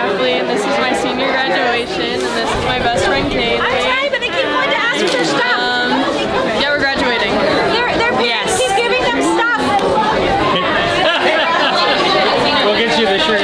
Tapley, and this is my senior graduation, and this is my best friend Kaylee. I'm sorry, but they keep going to ask for stuff. Yeah, we're graduating. Their parents keep giving them stuff. We'll get you the shirt.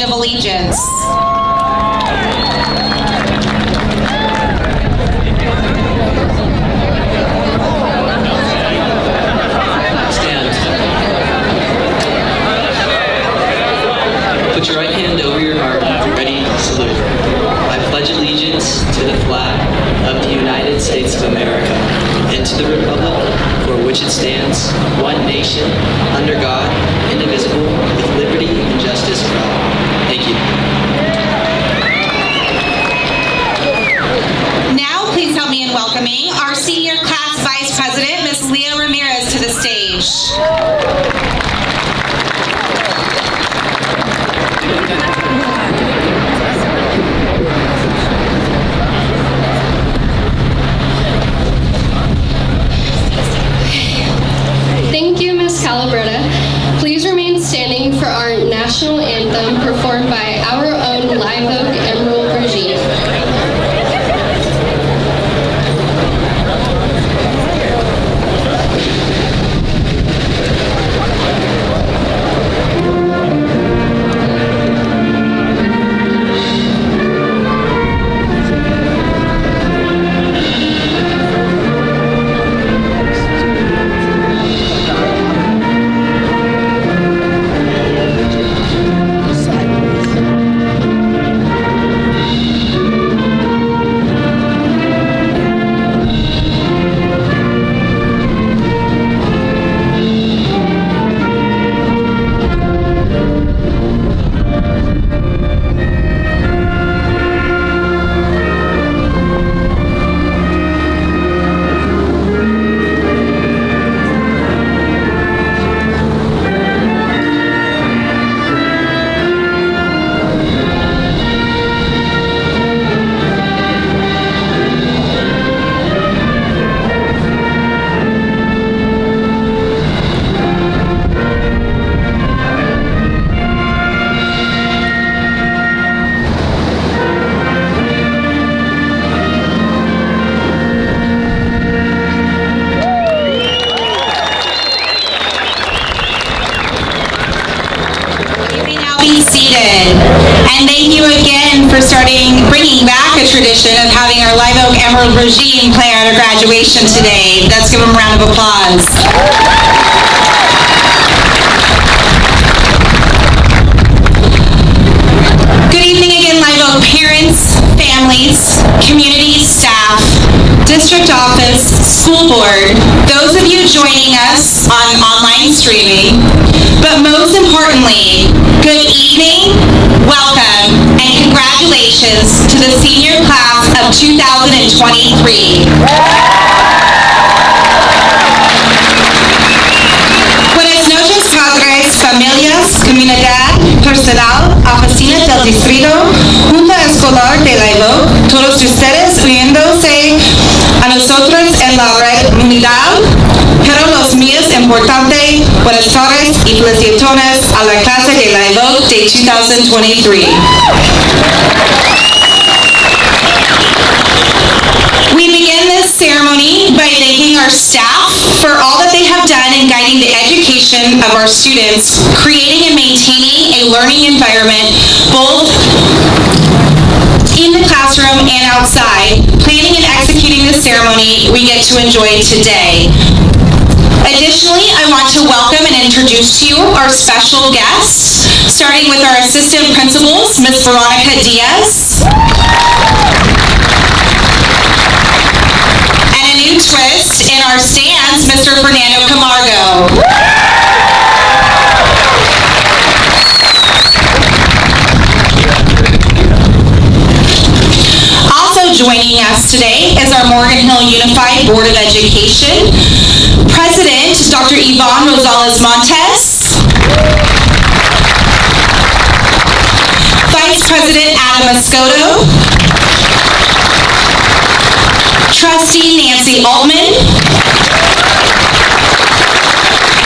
Allegiance. Put your right hand over your heart, ready to salute. I pledge allegiance to the flag of the United States of America and to the republic for which it stands, one nation, under God, indivisible, with liberty and justice for all. Thank you. Now, please help me in welcoming our senior class vice president, Ms. Leah Ramirez, to the stage. Thank Calabretta. Please remain standing for our national anthem performed by our own Live Oak Emerald Regime. And thank you again for bringing back a tradition of having our Live Oak Emerald Regime play at our graduation today. Let's give them a round of applause. Good evening again, Live Oak parents, families, community staff, district office, school board, those of you joining us on online streaming, but most importantly, good evening, welcome, and congratulations to the senior class of 2023. Buenas noches, padres, familias, comunidad, personal, oficina del distrito, junta escolar de Live Oak, todos ustedes uniéndose a nosotros en la red mundial, pero los míos importantes, buenas tardes y felicitaciones a la clase de Live Oak de 2023. We begin this ceremony by thanking our staff for all that they have done in guiding the education of our students, creating and maintaining a learning environment both in the classroom and outside, planning and executing the ceremony we get to enjoy today. Additionally, I want to welcome and introduce to you our special guests, starting with our assistant principals, Ms. Veronica Diaz, and a new twist in our stands, Mr. Fernando Camargo. Also joining us today is our Morgan Hill Unified Board of Education President, Dr. Yvonne Rosales Montes, Vice President Adam Escoto, Trustee Nancy Altman,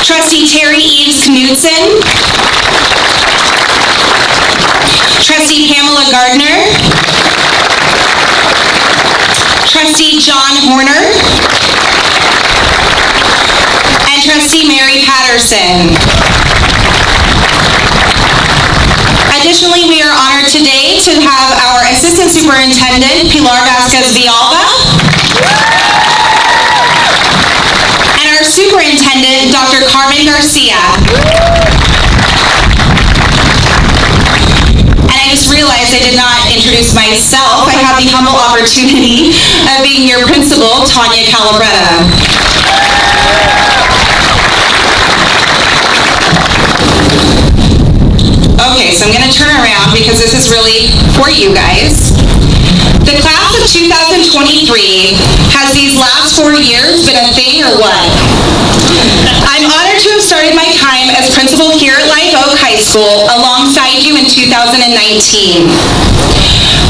Trustee Terry Eves Knudsen, Trustee Pamela Gardner, Trustee John Horner, and Trustee Mary Patterson. Additionally, we are honored today to have our Assistant Superintendent, Pilar Vasquez Villalba, and our Superintendent, Dr. Carmen Garcia. And I just realized I did not introduce myself. I have the humble opportunity of being your principal, Tanya Calabretta. Okay, so I'm going to turn around because this is really for you guys. The class of 2023 has these last 4 years been a thing or what? I'm honored to have started my time as principal here at Live Oak High School alongside you in 2019.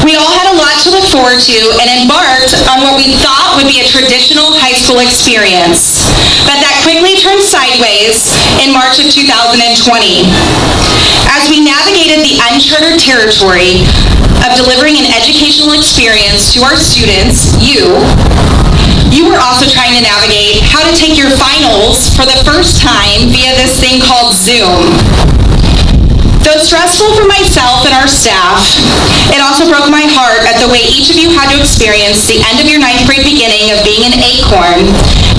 We all had a lot to look forward to and embarked on what we thought would be a traditional high school experience. But that quickly turned sideways in March March of 2020. As we navigated the uncharted territory of delivering an educational experience to our students, you were also trying to navigate how to take your finals for the first time via this thing called Zoom. Though stressful for myself and our staff, it also broke my heart at the way each of you had to experience the end of your ninth grade beginning of being an Acorn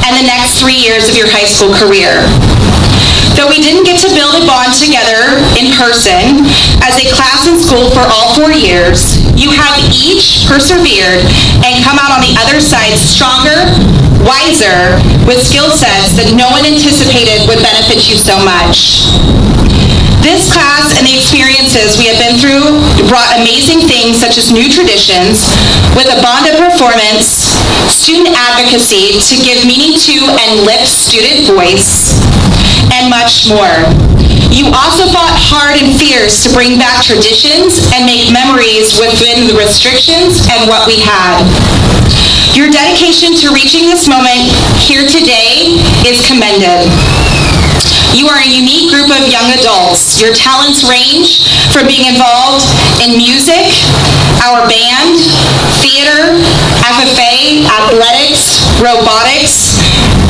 and the next 3 years of your high school career. Though we didn't get to build a bond together in person as a class in school for all 4 years, you have each persevered and come out on the other side stronger, wiser, with skill sets that no one anticipated would benefit you so much. This class and the experiences we have been through brought amazing things such as new traditions with a bond of performance, student advocacy to give meaning to and lift student voice, and much more. You also fought hard and fierce to bring back traditions and make memories within the restrictions and what we had. Your dedication to reaching this moment here today is commended. You are a unique group of young adults. Your talents range from being involved in music, our band, theater, FFA, athletics, robotics,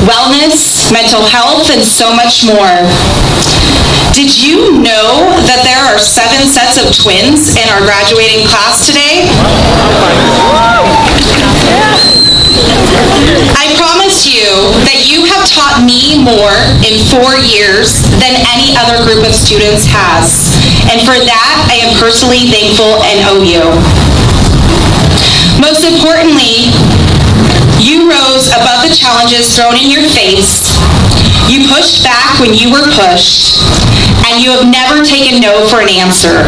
wellness, mental health, and so much more. Did you know that there are 7 sets of twins in our graduating class today? I promise you that you have taught me more in 4 years than any other group of students has. And for that, I am personally thankful and owe you. Most importantly, you rose above the challenges thrown in your face. You pushed back when you were pushed, and you have never taken no for an answer.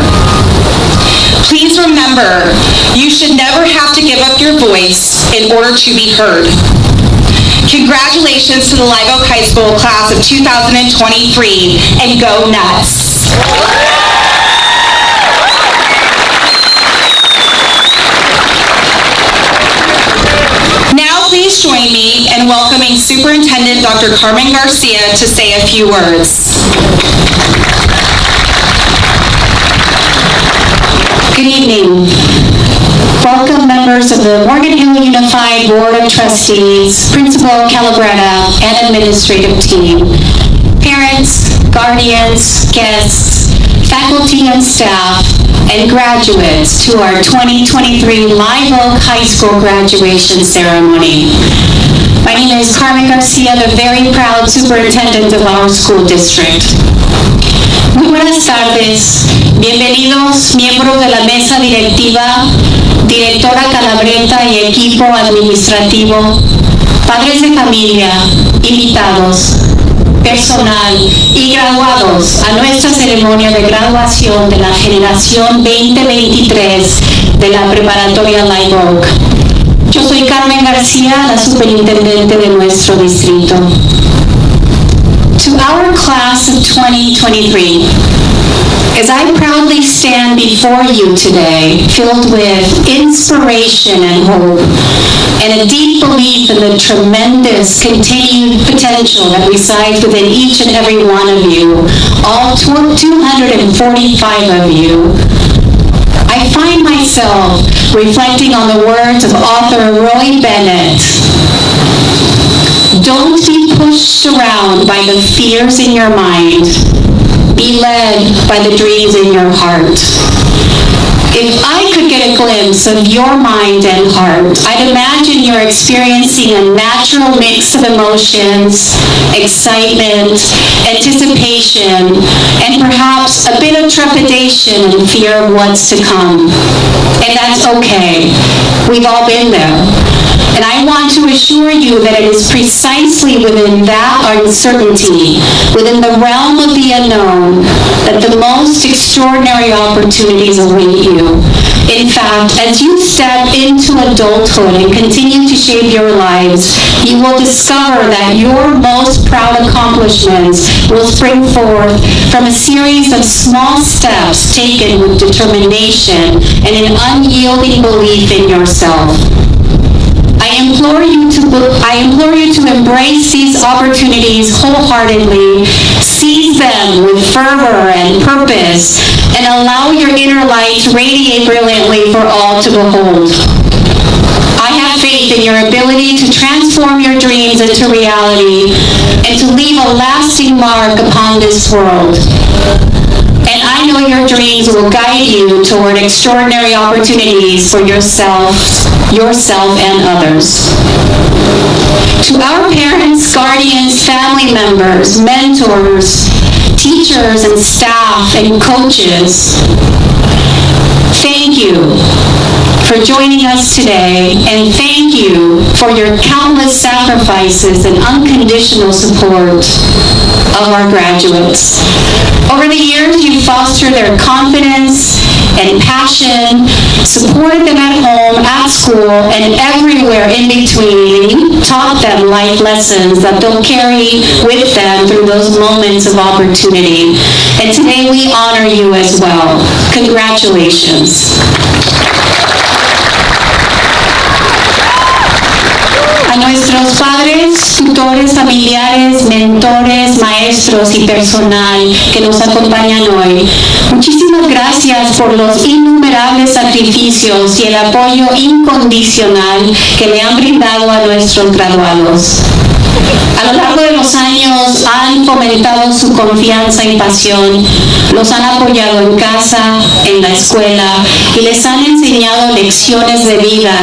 Please remember, you should never have to give up your voice in order to be heard. Congratulations to the Live Oak High School class of 2023, and go nuts. Now please join me in welcoming Superintendent Dr. Carmen Garcia to say a few words. Good evening. Welcome members of the Morgan Hill Unified Board of Trustees, Principal Calabretta, and administrative team, parents, guardians, guests, faculty and staff, and graduates to our 2023 Live Oak High School graduation ceremony. My name is Carmen Garcia, the very proud superintendent of our school district. Muy buenas tardes. Bienvenidos, miembros de la mesa directiva, directora Calabretta y equipo administrativo, padres de familia, invitados, personal y graduados a nuestra ceremonia de graduación de la generación 2023 de la preparatoria Live Oak. Yo soy Carmen García, la superintendente de nuestro distrito. To our class of 2023, as I proudly stand before you today, filled with inspiration and hope, and a deep belief in the tremendous continued potential that resides within each and every one of you, all 245 of you, I find myself reflecting on the words of author Roy Bennett. Don't be pushed around by the fears in your mind. Be led by the dreams in your heart. If I could get a glimpse of your mind and heart, I'd imagine you're experiencing a natural mix of emotions, excitement, anticipation, and perhaps a bit of trepidation and fear of what's to come. And that's okay. We've all been there. And I want to assure you that it is precisely within that uncertainty, within the realm of the unknown, that the most extraordinary opportunities await you. In fact, as you step into adulthood and continue to shape your lives, you will discover that your most proud accomplishments will spring forth from a series of small steps taken with determination and an unyielding belief in yourself. I implore you to embrace these opportunities wholeheartedly, seize them with fervor and purpose, and allow your inner light to radiate brilliantly for all to behold. I have faith in your ability to transform your dreams into reality and to leave a lasting mark upon this world. And I know your dreams will guide you toward extraordinary opportunities for yourself and others. To our parents, guardians, family members, mentors, teachers and staff and coaches, thank you for joining us today, and thank you for your countless sacrifices and unconditional support of our graduates. Over the years, you fostered their confidence and passion, supported them at home, at school, and everywhere in between, taught them life lessons that they'll carry with them through those moments of opportunity. And today we honor you as well. Congratulations. A nuestros padres, tutores, familiares, mentores, maestros y personal que nos acompañan hoy, muchísimas gracias por los innumerables sacrificios y el apoyo incondicional que le han brindado a nuestros graduados. A lo largo de los años han fomentado su confianza y pasión, los han apoyado en casa, en la escuela y les han enseñado lecciones de vida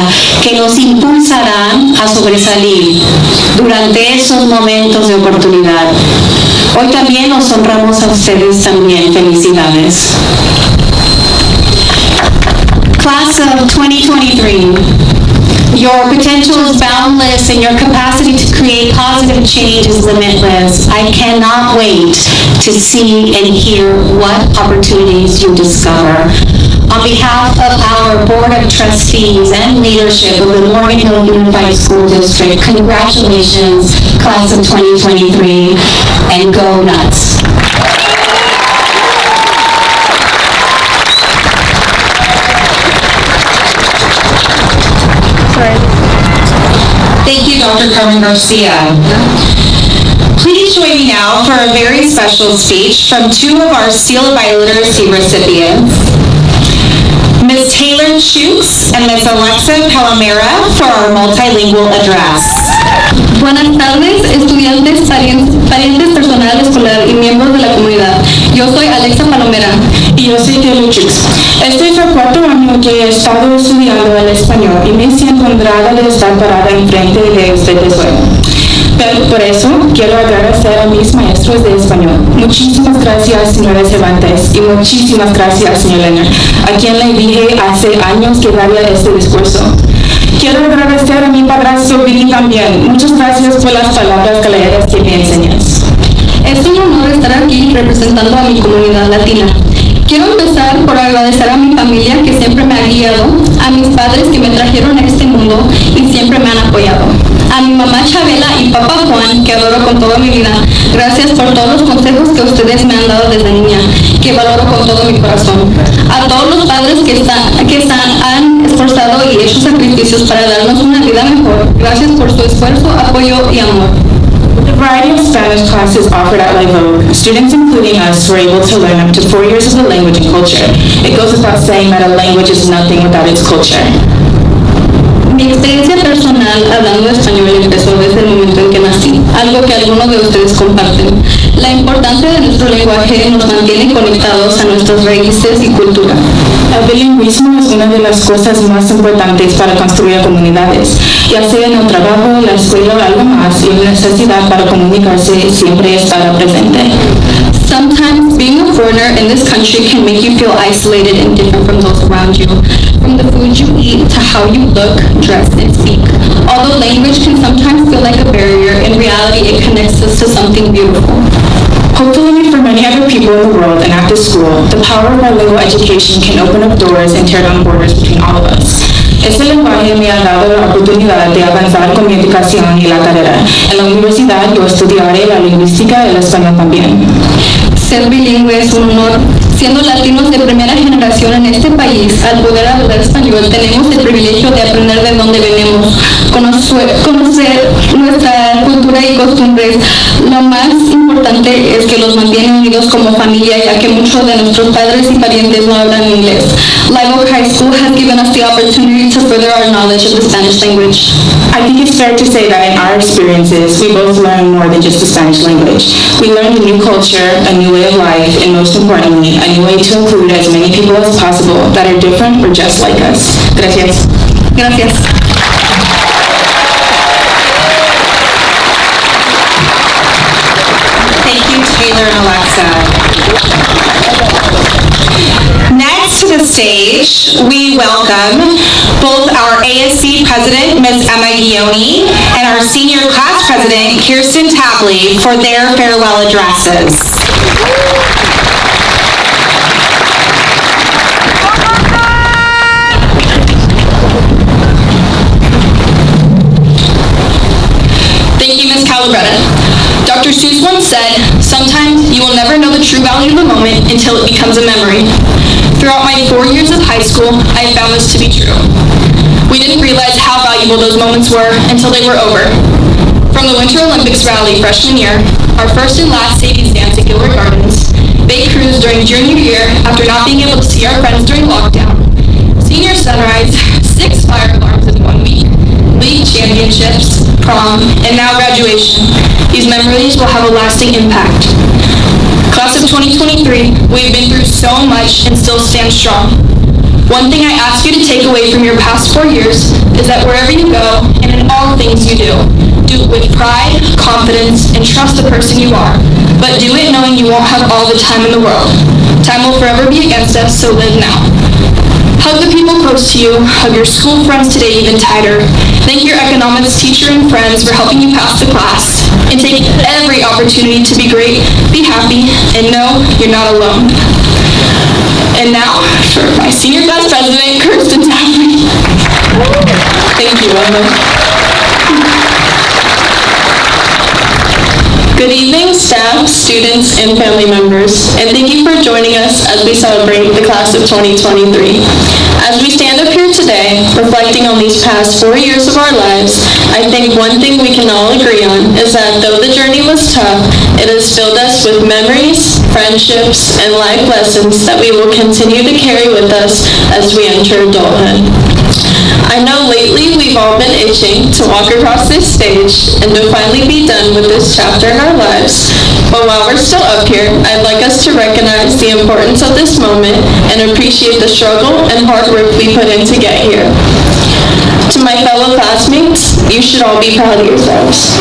que nos impulsarán a sobresalir durante esos momentos de oportunidad. Hoy también nos honramos a ustedes también. Felicidades. Class of 2023. Your potential is boundless and your capacity to create positive change is limitless. I cannot wait to see and hear what opportunities you discover. On behalf of our Board of Trustees and leadership of the Morgan Hill Unified School District, congratulations, Class of 2023, and go nuts. Thank you, Dr. Carmen Garcia. Please join me now for a very special speech from two of our Seal of Biliteracy recipients, Ms. Taylor Chukes and Ms. Alexa Palomera, for our multilingual address. Buenas tardes, estudiantes, parientes personal escolar y miembros de la comunidad. Yo soy Alexa Palomera. Y yo soy Taylor Chukes. Este es el cuarto año que he estado estudiando el español y me siento honrada de estar parada enfrente de ustedes hoy. Pero por eso quiero agradecer a mis maestros de español. Muchísimas gracias, señora Cervantes, y muchísimas gracias, señor Leonard, a quien le dije hace años que daría este discurso. Quiero agradecer a mi padrastro Billy también. Muchas gracias por las palabras galeras que me enseñas. Es un honor estar aquí representando a mi comunidad latina. Quiero empezar por agradecer a mi familia que siempre me ha guiado, a mis padres que me trajeron a este mundo y siempre me han apoyado, a mi mamá Chabela y papá Juan, que adoro con toda mi vida. Gracias por todos los consejos que ustedes me han dado desde niña, que valoro con todo mi corazón. A todos los padres que han esforzado y hecho sacrificios para darnos una vida mejor. Gracias por su esfuerzo, apoyo y amor. With a variety of Spanish classes offered at Live Oak, students including us were able to learn up to 4 years of the language and culture. It goes without saying that a language is nothing without its culture. Mi experiencia personal hablando español empezó desde el momento en que nací, algo que algunos de ustedes comparten. La importancia de nuestro lenguaje nos mantiene conectados a nuestras raíces y cultura. El bilingüismo es una de las cosas más importantes para construir comunidades, ya sea en el trabajo, la escuela o algo más, y la necesidad para comunicarse siempre estará presente. Sometimes being a foreigner in this country can make you feel isolated and different from those around you, from the food you eat to how you look, dress, and speak. Although language can sometimes feel like a barrier, in reality it connects us to something beautiful. Hopefully, for many other people in the world and at this school, the power of bilingual education can open up doors and tear down borders between all of us. Este lenguaje me ha dado la oportunidad de avanzar con mi educación y la carrera. En la universidad yo estudiaré la lingüística y el español también. Ser bilingüe es un honor Siendo latinos de primera generación en este país, al poder hablar español, tenemos el privilegio de aprender de dónde venimos, conocer nuestra cultura y costumbres. Lo más importante es que los mantiene unidos como familia, ya que muchos de nuestros padres y parientes no hablan inglés. Live Oak High School has given us the opportunity to further our knowledge of the Spanish language. I think it's fair to say that in our experiences, we both learned more than just the Spanish language. We learned a new culture, a new way of life, and most importantly, a new way to include as many people as possible that are different or just like us. Gracias. Gracias. Thank you, Taylor and Alexa. Next to the stage, we welcome both our ASC President, Ms. Emma Guioni, and our Senior Class President, Kirsten Tapley, for their farewell addresses. Thank you, Ms. Calabretta. Dr. Seuss once said, "Sometimes you will never know the true value of a moment until it becomes a memory." Throughout my 4 years of high school, I found this to be true. We didn't realize how valuable those moments were until they were over. From the Winter Olympics rally freshman year, our first and last savings dance at Gilbert Gardens, Bay Cruise during junior year after not being able to see our friends during lockdown, senior sunrise, 6 fire alarms in 1 week, league championships, prom, and now graduation. These memories will have a lasting impact. Class of 2023, we've been through so much and still stand strong. One thing I ask you to take away from your past 4 years is that wherever you go and in all things you do it with pride, confidence, and trust the person you are. But do it knowing you won't have all the time in the world. Time will forever be against us, so live now. Hug the people close to you, hug your school friends today even tighter. Thank your economics teacher and friends for helping you pass the class. And take every opportunity to be great, be happy, and know you're not alone. And now, for my senior class president, Kirsten Tapley. Thank you, Emma. Good evening, staff, students, and family members, and thank you for joining us as we celebrate the class of 2023. As we stand up here today, reflecting on these past 4 years of our lives, I think one thing we can all agree on is that though the journey was tough, it has filled us with memories, friendships, and life lessons that we will continue to carry with us as we enter adulthood. I know lately we've all been itching to walk across this stage and to finally be done with this chapter in our lives. But while we're still up here, I'd like us to recognize the importance of this moment and appreciate the struggle and hard work we put in to get here. To my fellow classmates, you should all be proud of yourselves.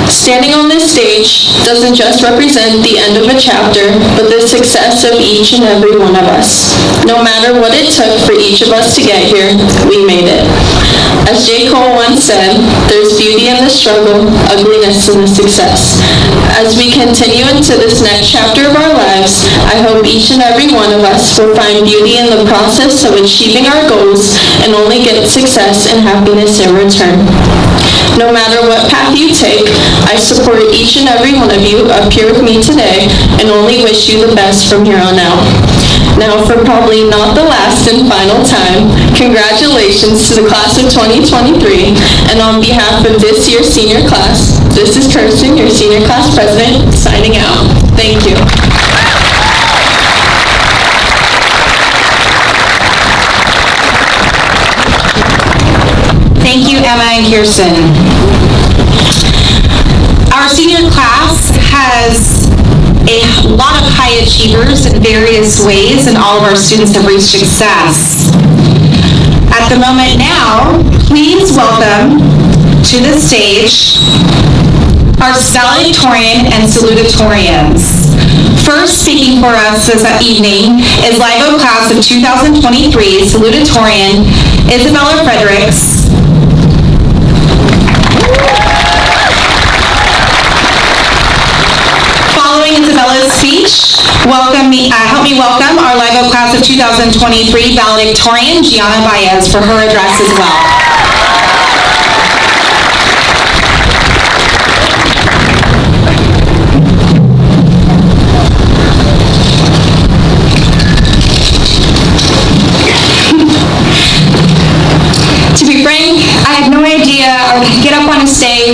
Standing on this stage doesn't just represent the end of a chapter, but the success of each and every one of us. No matter what it took for each of us to get here, we made it. As J. Cole once said, there's beauty in the struggle, ugliness in the success. As we continue into this next chapter of our lives, I hope each and every one of us will find beauty in the process of achieving our goals and only get success and happiness in return. No matter what path you take, I support each and every one of you up here with me today and only wish you the best from here on out. Now, for probably not the last and final time, congratulations to the class of 2023, and on behalf of this year's senior class, this is Kirsten, your senior class president, signing out. Thank you. Thank you, Emma and Kirsten. Our senior class has a lot of high achievers in various ways, and all of our students have reached success. At the moment now, please welcome to the stage our valedictorian and salutatorians. First speaking for us this evening is Live Oak class of 2023 salutatorian Isabella Fredericks. Following Isabella's speech, help me welcome our Live Oak class of 2023 valedictorian Gianna Baez for her address as well.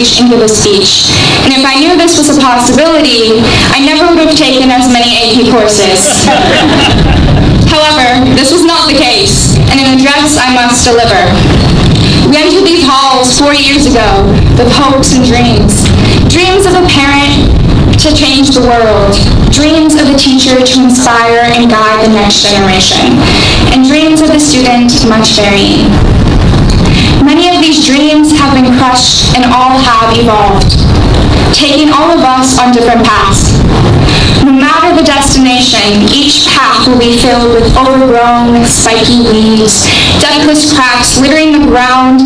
stage and give a speech. And if I knew this was a possibility, I never would have taken as many AP courses. However, this was not the case, and an address I must deliver. We entered these halls 4 years ago with hopes and dreams. Dreams of a parent to change the world. Dreams of a teacher to inspire and guide the next generation. And dreams of a student much varying. Many of these dreams have been crushed and all have evolved, taking all of us on different paths. No matter the destination, each path will be filled with overgrown, spiky weeds, depthless cracks littering the ground,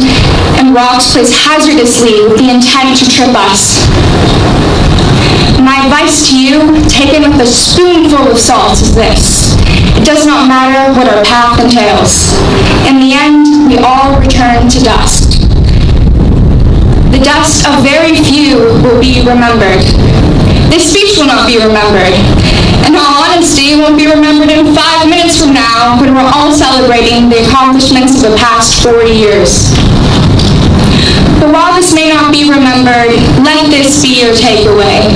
and rocks placed hazardously with the intent to trip us. My advice to you, taken with a spoonful of salt, is this. It does not matter what our path entails. In the end, we all return to dust. The dust of very few will be remembered. This speech will not be remembered. In all honesty, it won't be remembered in 5 minutes from now when we're all celebrating the accomplishments of the past 40 years. But while this may not be remembered, let this be your takeaway.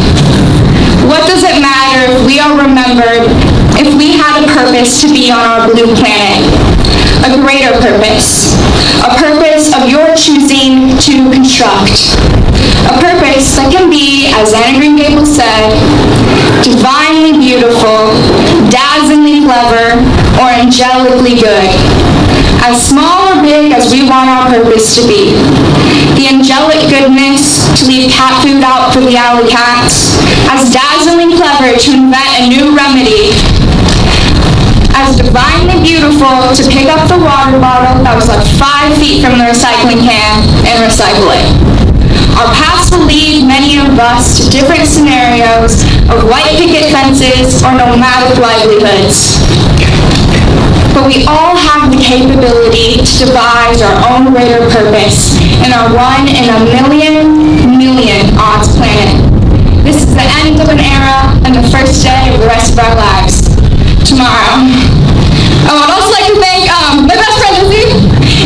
What does it matter if we are remembered if we had a purpose to be on our blue planet? A greater purpose. A purpose of your choosing to construct. A purpose that can be, as Anna Green Gables said, divinely beautiful, dazzlingly clever, or angelically good. As small or big as we want our purpose to be. The angelic goodness to leave cat food out for the alley cats. As dazzlingly clever to invent a new remedy. As divinely beautiful to pick up the water bottle that was left 5 feet from the recycling can and recycle it. Our paths will lead many of us to different scenarios of white picket fences or nomadic livelihoods. But we all have the capability to devise our own greater purpose in our 1 in a million odds planet. This is the end of an era and the first day of the rest of our lives. Tomorrow. I would also like to thank my best friend Lizzie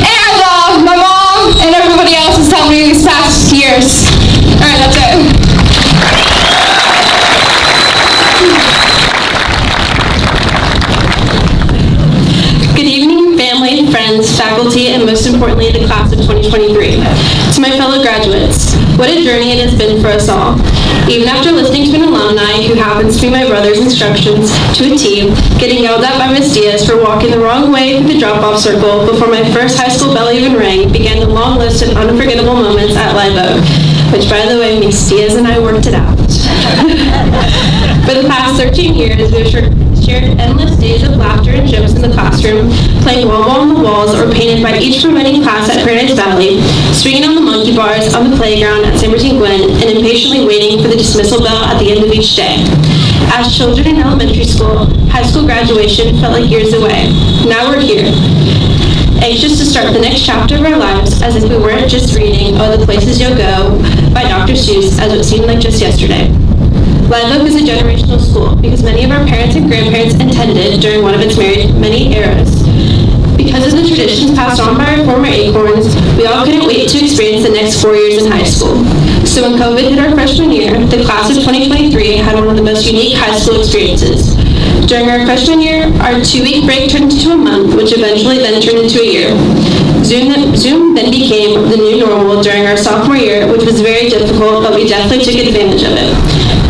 and my mom and everybody else who's helped me these past years. Alright, that's it. Good evening, family, friends, faculty, and most importantly, the class of 2023. To my fellow graduates, what a journey it has been for us all. Even after listening to an alumni who happens to be my brother's instructions to a T, getting yelled at by Miss Diaz for walking the wrong way through the drop-off circle before my first high school bell even rang, began the long list of unforgettable moments at Live Oak, which, by the way, Miss Diaz and I worked it out. For the past 13 years, we have shared endless days of laughter and jokes in the classroom, playing wall ball on the walls or painted by each preventing class at Paradise Valley, swinging on the monkey bars on the playground at San Martin Gwen, and impatiently waiting for the dismissal bell at the end of each day. As children in elementary school, high school graduation felt like years away. Now we're here, anxious to start the next chapter of our lives as if we weren't just reading Oh, the Places You'll Go by Dr. Seuss as it seemed like just yesterday. Live Oak is a generational school because many of our parents and grandparents attended during one of its many eras. Because of the traditions passed on by our former Acorns, we all couldn't wait to experience the next 4 years in high school. So when COVID hit our freshman year, the class of 2023 had one of the most unique high school experiences. During our freshman year, our 2-week break turned into a month, which eventually then turned into a year. Zoom then became the new normal during our sophomore year, which was very difficult, but we definitely took advantage of it.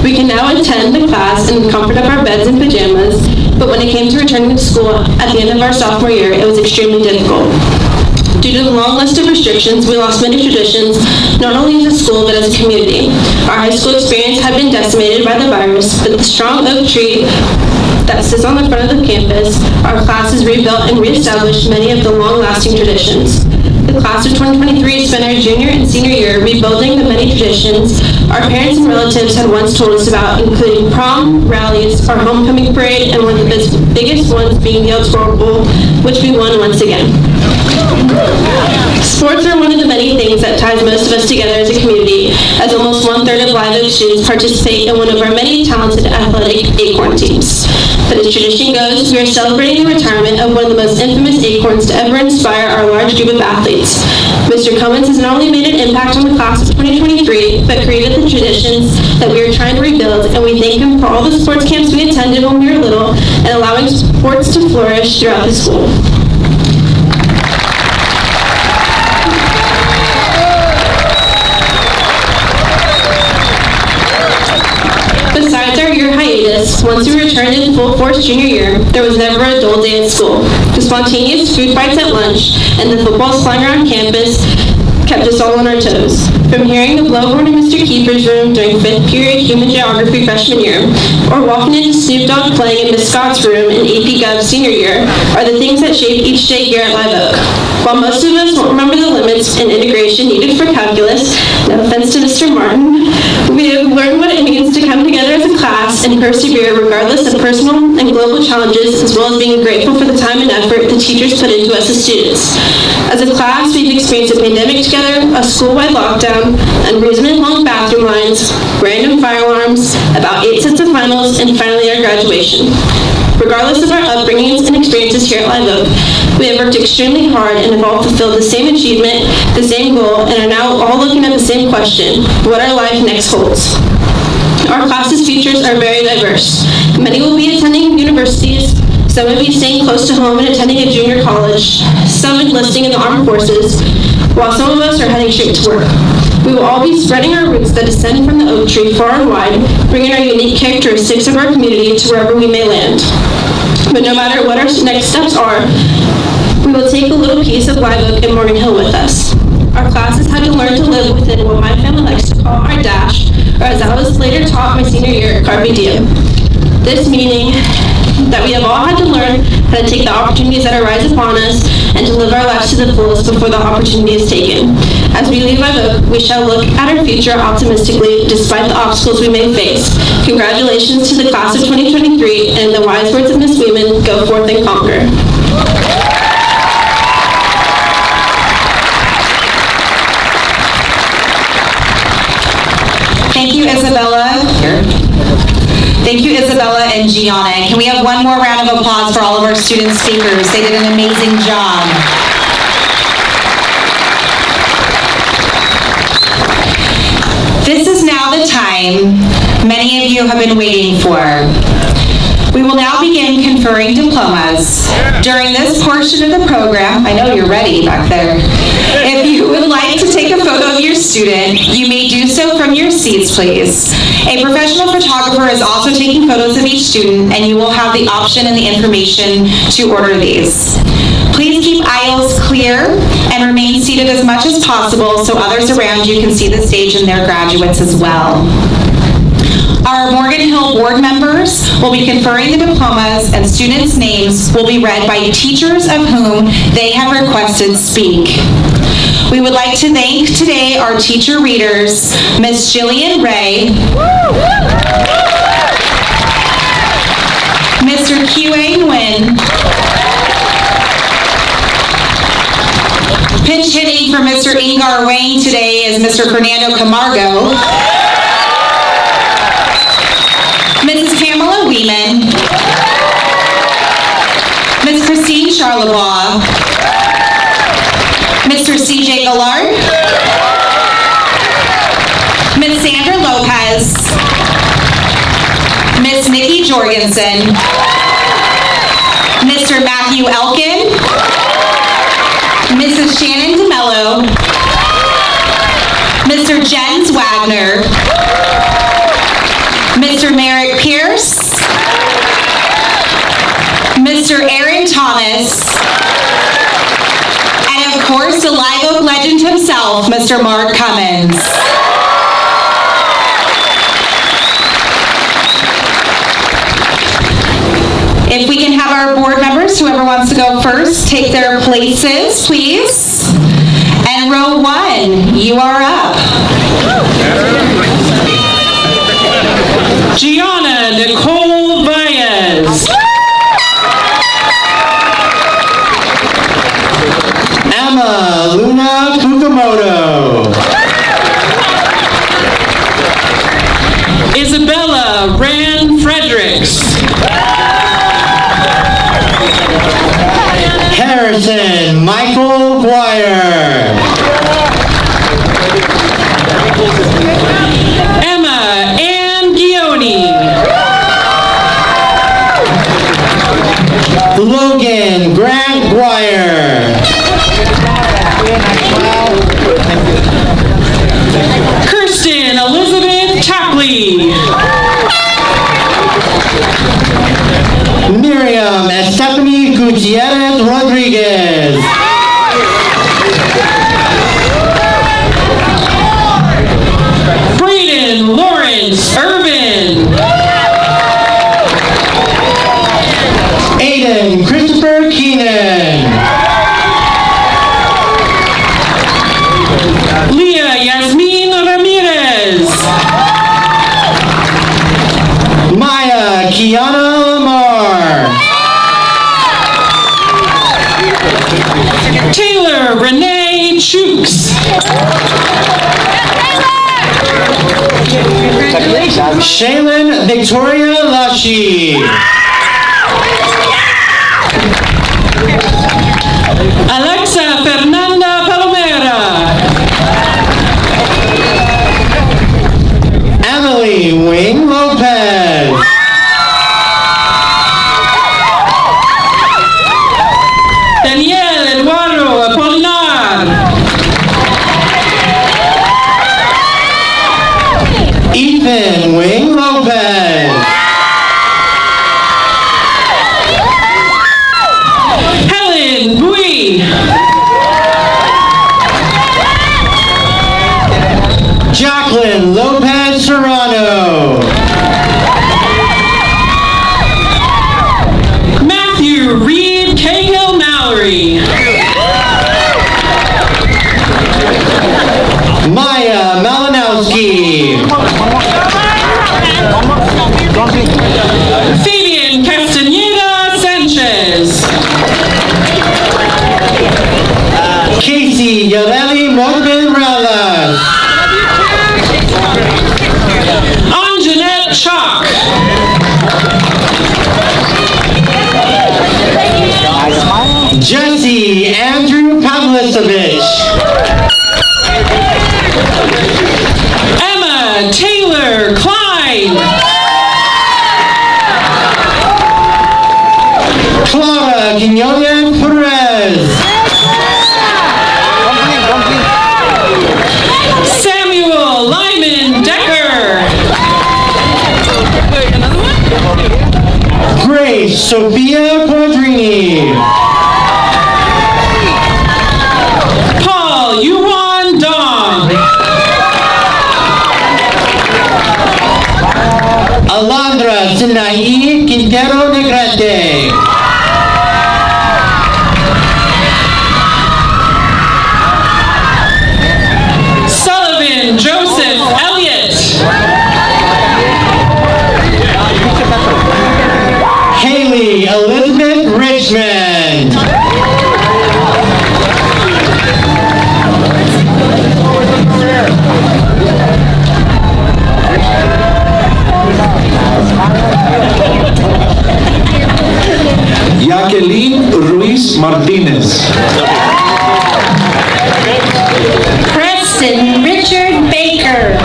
We can now attend the class in the comfort of our beds and pajamas, but when it came to returning to school at the end of our sophomore year, it was extremely difficult. Due to the long list of restrictions, we lost many traditions, not only as a school, but as a community. Our high school experience had been decimated by the virus, but the strong oak tree that sits on the front of the campus, our classes rebuilt and reestablished many of the long-lasting traditions. The class of 2023 spent our junior and senior year rebuilding the many traditions our parents and relatives had once told us about, including prom, rallies, our homecoming parade, and one of the biggest ones being the Elks Bowl, which we won once again. Sports are one of the many things that ties most of us together as a community, as almost 1/3 of Live Oak students participate in one of our many talented athletic Acorn teams. But as tradition goes, we are celebrating the retirement of one of the most infamous Acorns to ever inspire our large group of athletes. Mr. Cummins has not only made an impact on the class of 2023, but created the traditions that we are trying to rebuild, and we thank him for all the sports camps we attended when we were little and allowing sports to flourish throughout the school. Besides our year hiatus, once we returned in full force junior year, there was never a dull day at school. The spontaneous food fights at lunch and the footballs flying around campus kept us all on our toes. From hearing the blowhorn in Mr. Keeper's room during 5th period human geography freshman year, or walking into Snoop Dogg playing in Miss Scott's room in AP Gov senior year, are the things that shape each day here at Live Oak. While most of us won't remember the limits and integration needed for calculus, no offense to Mr. Martin, we have learned what it means to come together as a class and persevere regardless of personal and global challenges, as well as being grateful for the time and effort the teachers put into us as students. As a class, we've experienced a pandemic together, a school-wide lockdown, unreasonably long bathroom lines, random fire alarms, about 8 sets of finals, and finally our graduation. Regardless of our upbringings and experiences here at Live Oak, we have worked extremely hard and have all fulfilled the same achievement, the same goal, and are now all looking at the same question: what our life next holds. Our class's futures are very diverse. Many will be attending universities, some will be staying close to home and attending a junior college, some enlisting in the armed forces, while some of us are heading straight to work. We will all be spreading our roots that descend from the oak tree far and wide, bringing our unique characteristics of our community to wherever we may land. But no matter what our next steps are, we will take a little piece of Live Oak and Morgan Hill with us. Our classes had to learn to live within what my family likes to call our dash, or as I was later taught my senior year, carpe diem. This meaning that we have all had to learn how to take the opportunities that arise upon us and to live our lives to the fullest before the opportunity is taken. As we leave Live Oak, we shall look at our future optimistically despite the obstacles we may face. Congratulations to the class of 2023, and in the wise words of Miss Weeman, go forth and conquer. Thank you, Isabella. Thank you, Isabella and Gianna. Can we have one more round of applause for all of our student speakers? They did an amazing job. This is now the time many of you have been waiting for. We will now begin conferring diplomas. During this portion of the program, I know you're ready back there. If you would like to take a photo of your student, you may do so from your seats, please. A professional photographer is also taking photos of each student, and you will have the option and the information to order these. Please keep aisles clear and remain seated as much as possible so others around you can see the stage and their graduates as well. Our Morgan Hill board members will be conferring the diplomas, and students' names will be read by teachers of whom they have requested speak. We would like to thank today our teacher readers, Miss Jillian Ray, Mr. Q.A. Nguyen, pinch hitting for Mr. Ingar Wayne today is Mr. Fernando Camargo, Mrs. Pamela Weeman, Ms. Christine Charlebois, Mr. C.J. Gallard, Ms. Sandra Lopez, Ms. Nikki Jorgensen, Mr. Matthew Elkin, Mrs. Shannon DeMello, Mr. Jens Wagner, Mr. Merrick Pierce, Mr. Aaron Thomas, and of course the Live Oak legend himself, Mr. Mark Cummins. If we can have our board members, whoever wants to go first, take their places, please. And row 1, you are up. Gianna Nicole Baez. Emma Luna Emerson Michael Dwyer. Emma Ann Gioni. Logan Grant Dwyer. Kirsten Elizabeth Tapley. Miriam Stephanie Gutierrez Rodriguez. Braden Lawrence Irvin. Aiden Christopher Keenan. Leah Yasmin Ramirez. Maya Kiana Lamar. Taylor Renee Chooks. Shaylin Victoria Lashi. Alexa Fernanda Palomera. Emily Wing Lopez. Daniel Eduardo Apolinar. Ethan Wing Lopez. Helen Bui. Jacqueline Lopez Serrano. Matthew Reed Cahill Mallory. Maya Malinowski. Fabian Castaneda Sanchez. Casey Yareli Morgan Ralas. Anjanette Chalk. Jesse Andrew Pavlisovich. Emma Taylor Klein. Clara Quinones Perez. Samuel Lyman Decker. Grace Sophia Quadrini. Paul Yuan Dong. Alondra Sinaí Quintero Negrete. Sullivan Joseph Elliott. Haley Elizabeth Richmond. Jacqueline Ruiz Martinez. Preston Richard Baker.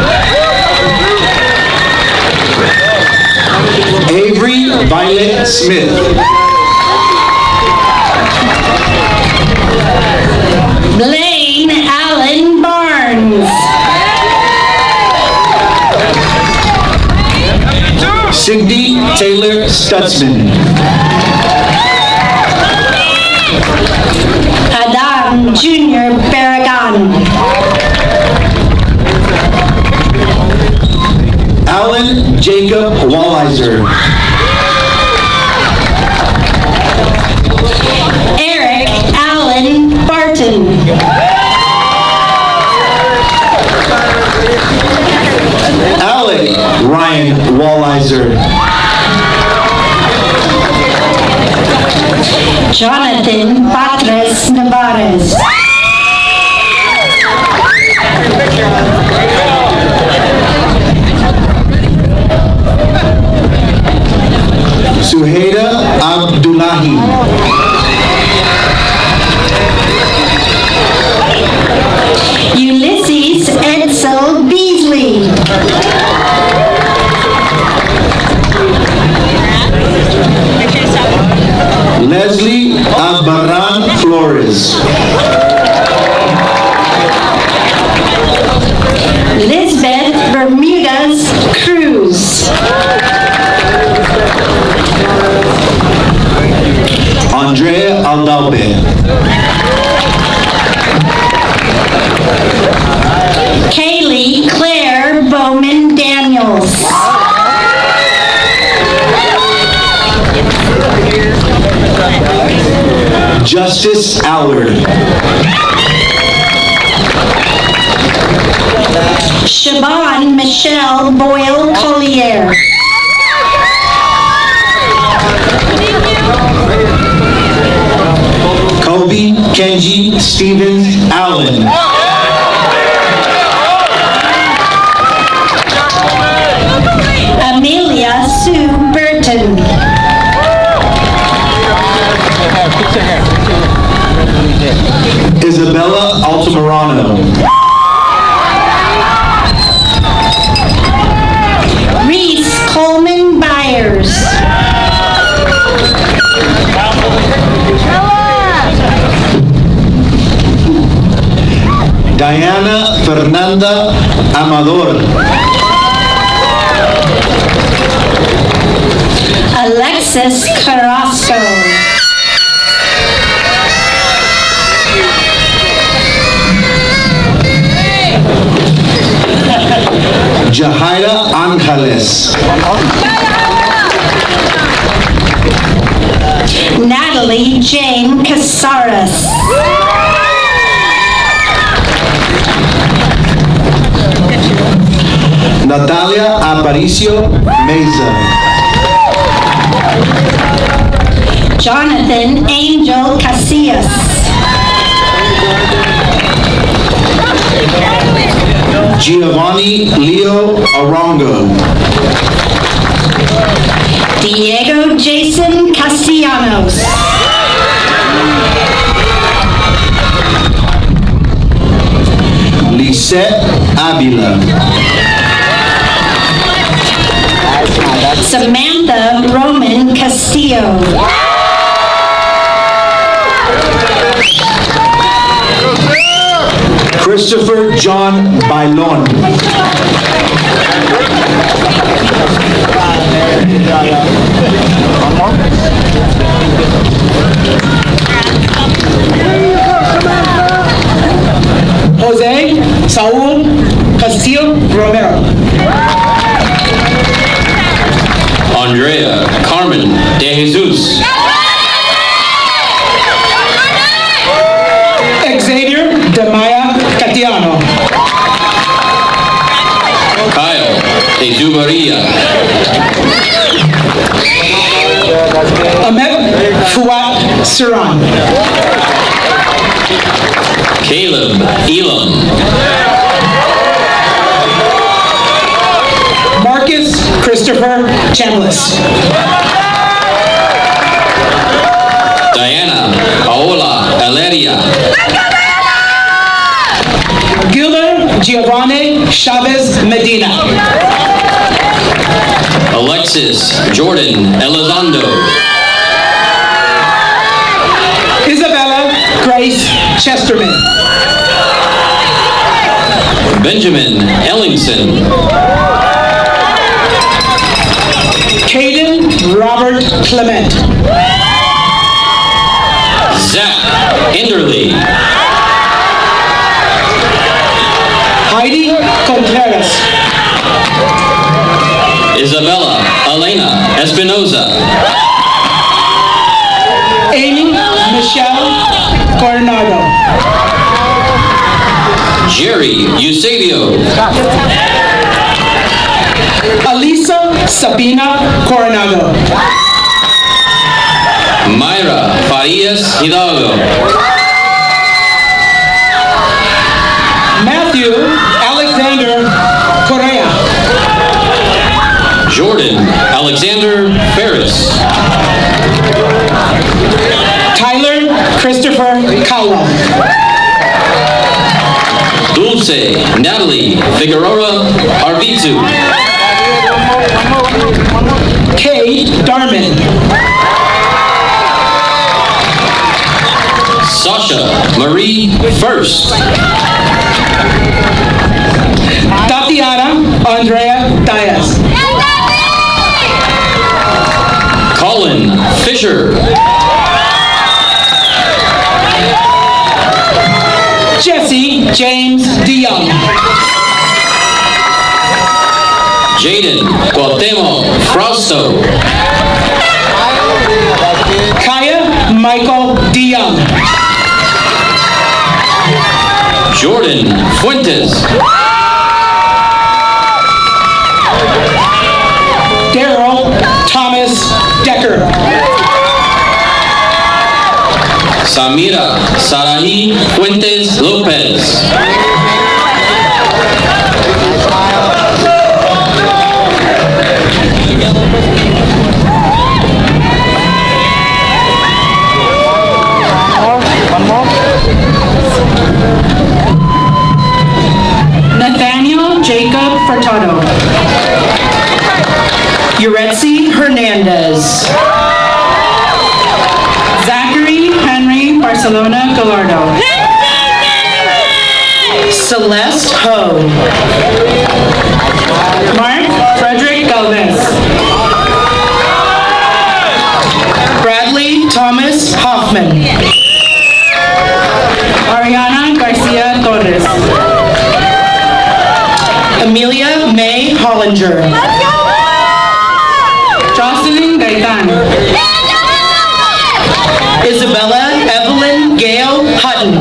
Avery Violet Smith. Blaine Allen Barnes. Cindy Taylor Stutzman. Adam Jr. Barragan. Alan Jacob Walliser. Eric Allen Barton. Alec Ryan Walliser. Jonathan Patres Navarez. Suhaida Abdullahi. Justice Allard. Siobhan Michelle Boyle Collier. Kobe Kenji Stevens Allen. Amelia Sue Burton. Isabella Altamirano. Reese Coleman Byers. Diana Fernanda Amador. Alexis Carrasco. Jahaira Angeles. Natalie Jane Casares. Natalia Aparicio Meza. Jonathan Angel Casillas. Giovanni Leo Arongo. Diego Jason Castellanos. Lisette Avila. Samantha Roman Castillo. Christopher John Bailon. Jose Saul Castillo Romero. Andrea Carmen De Jesus. Xavier De Maya Catiano. Kyle De Zubaria. Ahmed Fuad Suran. Caleb Elam. Marcus Christopher Chambliss. Diana Paola Aleria. Gilder Giovanni Chavez Medina. Alexis Jordan Elizondo. Isabella Grace Chesterman. Benjamin Ellingson. Caden Robert Clement. Zach Enderley. Heidi Contreras. Isabella Elena Espinoza. Amy Michelle Coronado. Jerry Eusebio. Alisa Sabina Coronado. Mayra Farias Hidalgo. Matthew Alexander Correa. Jordan Alexander Ferris. Tyler Christopher Kawa. Dulce Natalie Figueroa Arvizu. Kate Darman. Sasha Marie First. Tatiana Andrea Diaz. Colin Fisher. Jesse James DeYoung. Jaden Cuauhtemoc Frausto. Kaya Michael D. DeYoung. Jordan Fuentes. Daryl Thomas Decker. Samira Sarahi Fuentes Lopez. Nathaniel Jacob Furtado. Yuretsi Hernandez. Zachary Henry Barcelona Gallardo. Celeste Ho. Mark Frederick Galvez. Bradley Thomas Hoffman. Ariana Garcia Torres. Amelia May Hollinger. Jocelyn Gaitan. Isabella Evelyn Gale Hutton.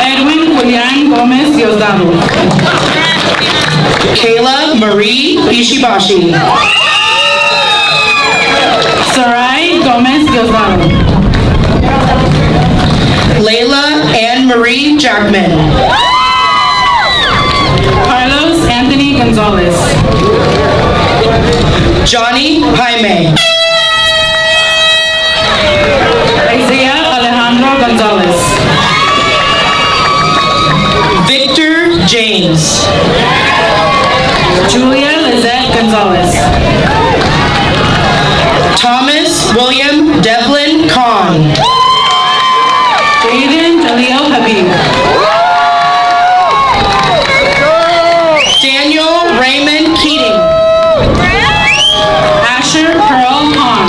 Edwin Julian Gomez Diosdado. Kayla Marie Ishibashi. Sarai Gomez Diosdado. Layla Ann Marie Jackman. Carlos Anthony Gonzalez. Johnny Jaime. Isaiah Alejandro Gonzalez. Victor James. Julia Lizette Gonzalez. Thomas William Devlin Kahn. Jaden Jaleel Habib. Daniel Raymond Keating. Asher Pearl Hahn.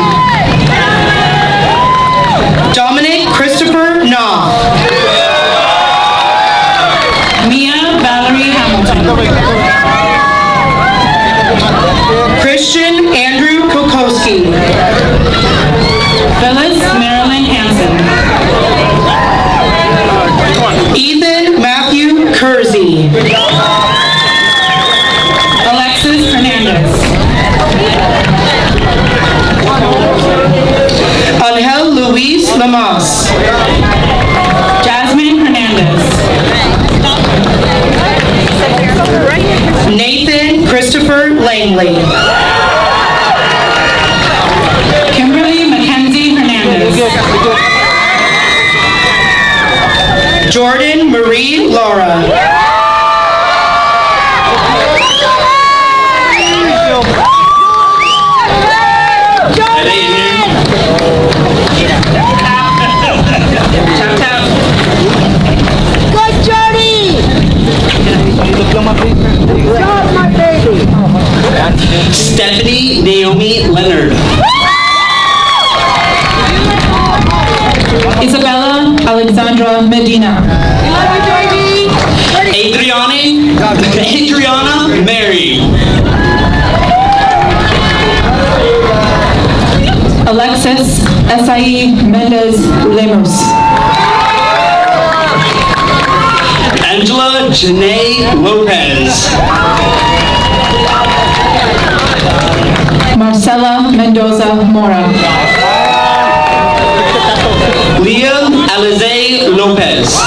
Dominic Christopher Knopf. Mia Valerie Hamilton. Christian Andrew Kokoski. Phyllis Marilyn Hansen. Ethan Matthew Kersey. Alexis Hernandez. Angel Luis Lamas. Jasmine Hernandez. Nathan Christopher Langley. Kimberly Mackenzie Hernandez. Jordan Marie Laura. Tap tap. Good journey! Good, my baby! Stephanie Naomi Leonard. Isabella Alexandra Medina. Adriana Mary. Alexis Esai Mendez Lemos. Angela Janae Lopez. Marcela Mendoza Mora. Liam Alize Lopez.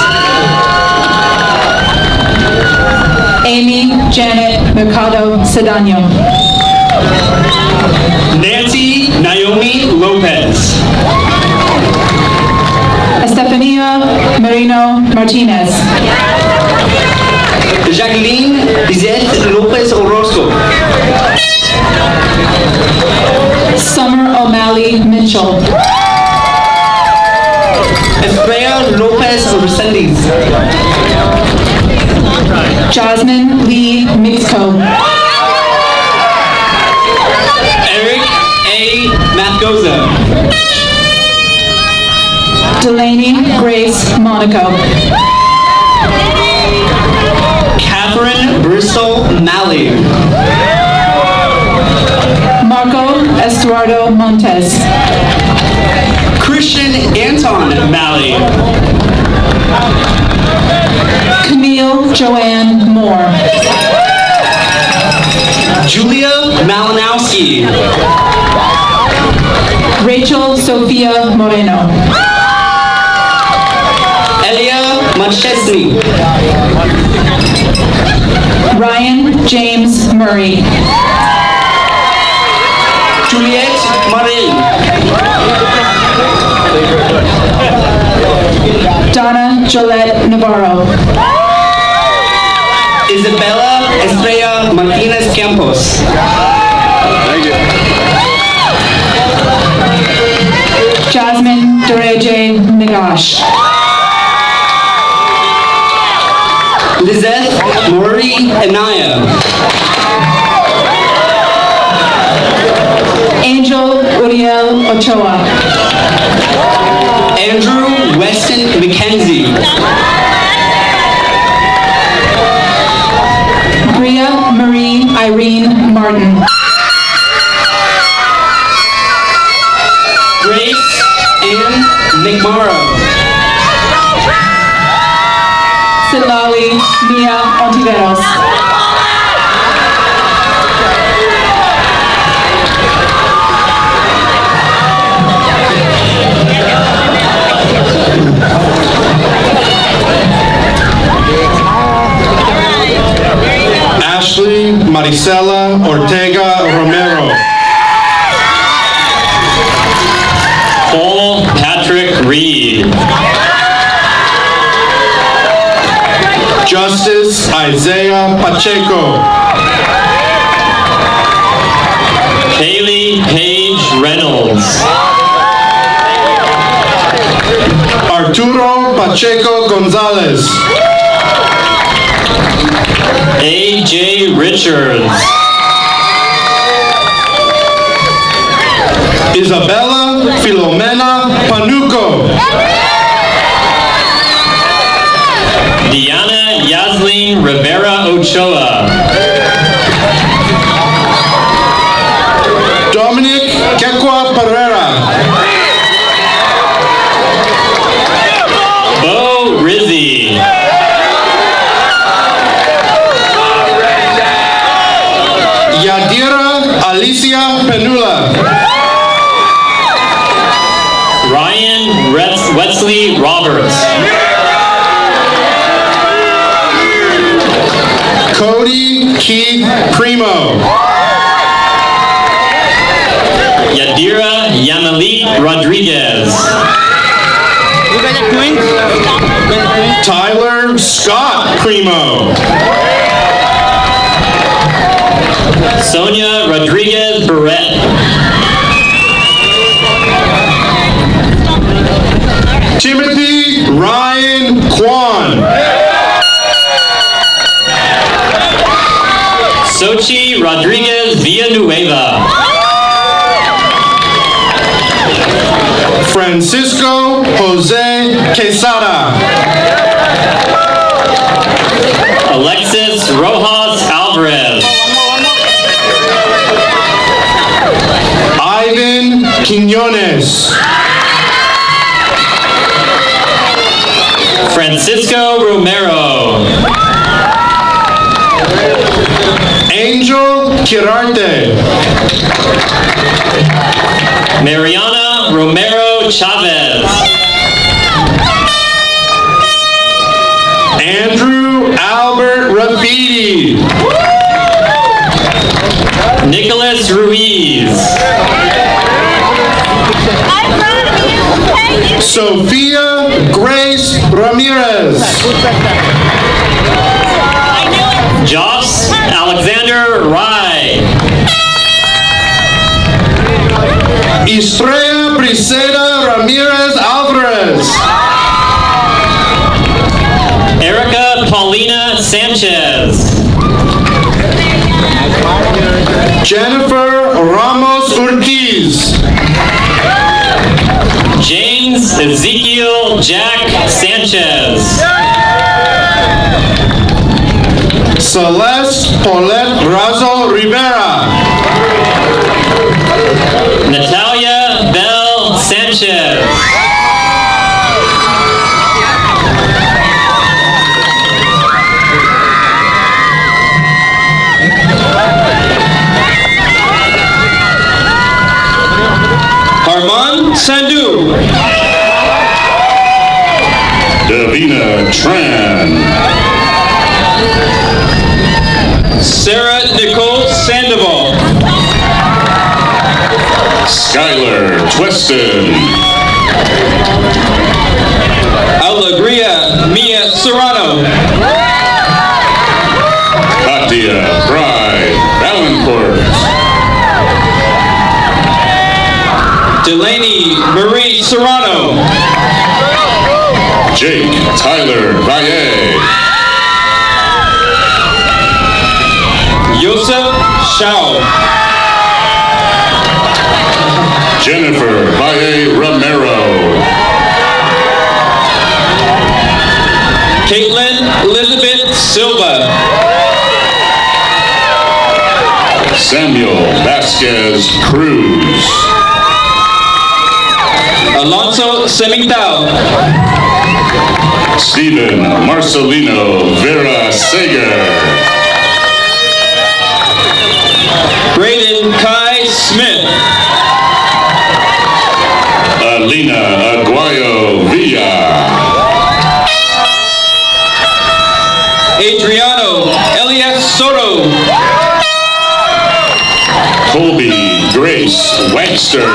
Amy Janet Mercado Sedano. Nancy Naomi Lopez. Estefania Merino Martinez. Jacqueline Lizette Lopez Orozco. Summer O'Malley Mitchell. Estrella Lopez Resendiz. Jasmine Lee Mixco. Eric A. Matgoza. Delaney Grace Monaco. Catherine Bristol Malley. Marco Estuardo Montes. Joanne Moore. Julia Malinowski. Rachel Sofia Moreno. Elia Machesney. Ryan James Murray. Juliette Marin. Donna Jolette Navarro. Isabella Estrella Martinez Campos. Jasmine Dereje Nagash. Lizeth Mori Anaya. Angel Uriel Ochoa. Andrew Weston McKenzie. Bria Marie Irene Martin. Grace Ann McMorrow. Silawi Mia Ontiveros. Ashley Maricela Ortega Romero. Paul Patrick Reed. Justice Isaiah Pacheco. Haley Paige Reynolds. Arturo Pacheco Gonzalez. A.J. Richards. Isabella Filomena Panuco. Diana Yasleen Rivera Ochoa. Dominic Quechua Pereira. Bo Rizzi. Yadira Alicia Penula. Ryan Wesley Roberts. Cody Keith Primo. Yadira Yamalit Rodriguez. Tyler Scott Primo. Sonia Rodriguez Barrett. Timothy Ryan Kwan. Sochi Rodriguez Villanueva. Francisco Jose Quesada. Alexis Rojas Alvarez. Ivan Quinones. Francisco Romero. Angel Quirarte. Mariana Romero Chavez. Andrew Albert Rafidi. Nicholas Ruiz. Sophia Grace Ramirez. Joss Alexander Rye. Estrella Briseda Ramirez Alvarez. Erica Paulina Sanchez. Jennifer Ramos Ortiz. James Ezekiel Jack Sanchez. Celeste Paulette Razo Rivera. Natalia Bell Sanchez. Wu. Davina Tran. Sarah Nicole Sandoval. Skylar Twiston. Alegria Mia Serrano. Katia Pride Valancourt. Delaney Marie Serrano. Jake Tyler Valle. Yosef Shao. Jennifer Valle Romero. Caitlin Elizabeth Silva. Samuel Vasquez Cruz. Alonso Semitao. Stephen Marcelino Vera Sager. Braden Kai Smith. Alina Aguayo Villa. Adriano Elias Soto. Colby Grace Webster.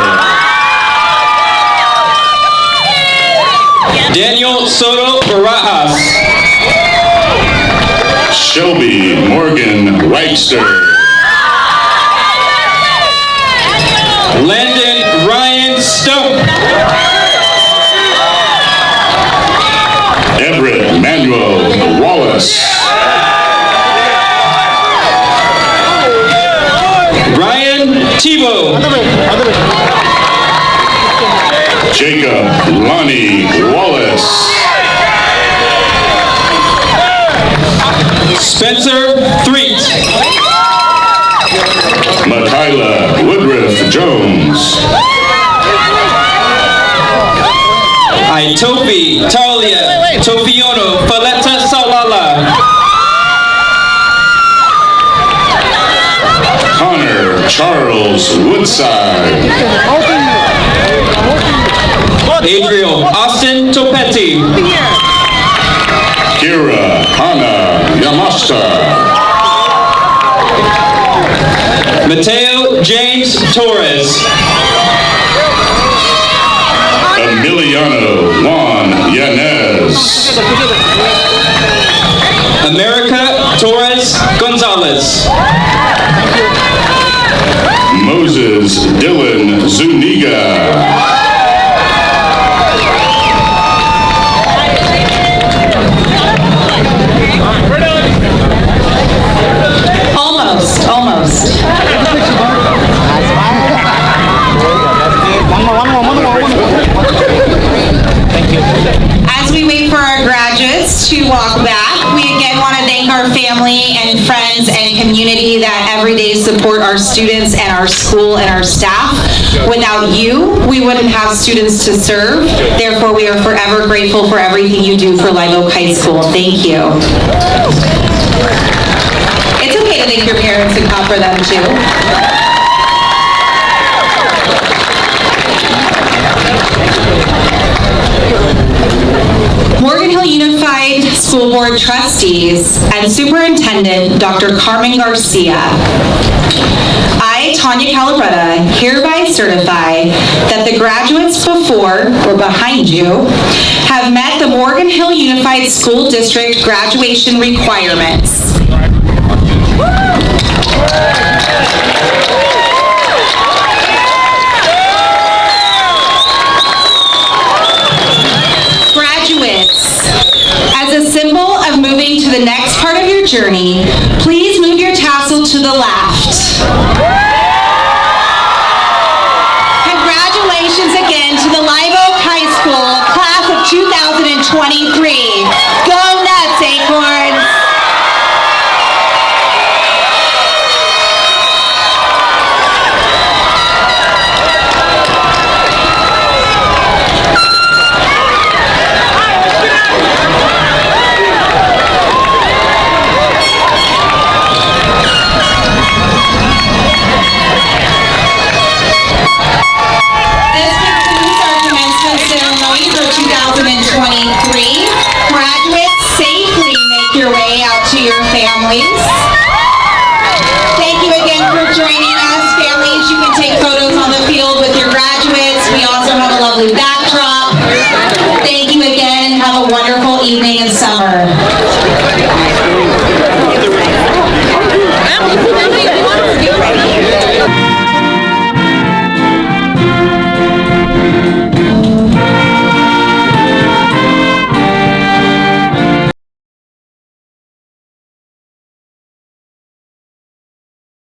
Daniel Soto Barajas. Shelby Morgan Webster. Landon Ryan Stump. Everett Manuel Wallace. Ryan Tebow. Jacob Lonnie Wallace. Spencer Threet. Makayla Woodruff Jones. Itopi Talia Tofiono Faleta Salala. Connor Charles Woodside. Adriel Austin Topetti. Kira Hana Yamashita. Mateo James Torres. Emiliano Juan Yanez. America Torres Gonzalez. Moses Dylan Zuniga. Almost. As we wait for our graduates to walk back, we again want to thank our family and friends and community that every day support our students and our school and our staff. Without you, we wouldn't have students to serve. Therefore, we are forever grateful for everything you do for Live Oak High School. Thank you. It's okay to thank your parents and clap for them too. Morgan Hill Unified School Board Trustees and Superintendent Dr. Carmen Garcia. I, Tanya Calabretta, hereby certify that the graduates before or behind you have met the Morgan Hill Unified School District graduation requirements. Graduates, as a symbol of moving to the next part of your journey, please move your tassel to the left. Congratulations again to the Live Oak High School class of 2023. Go nuts, Acorns! That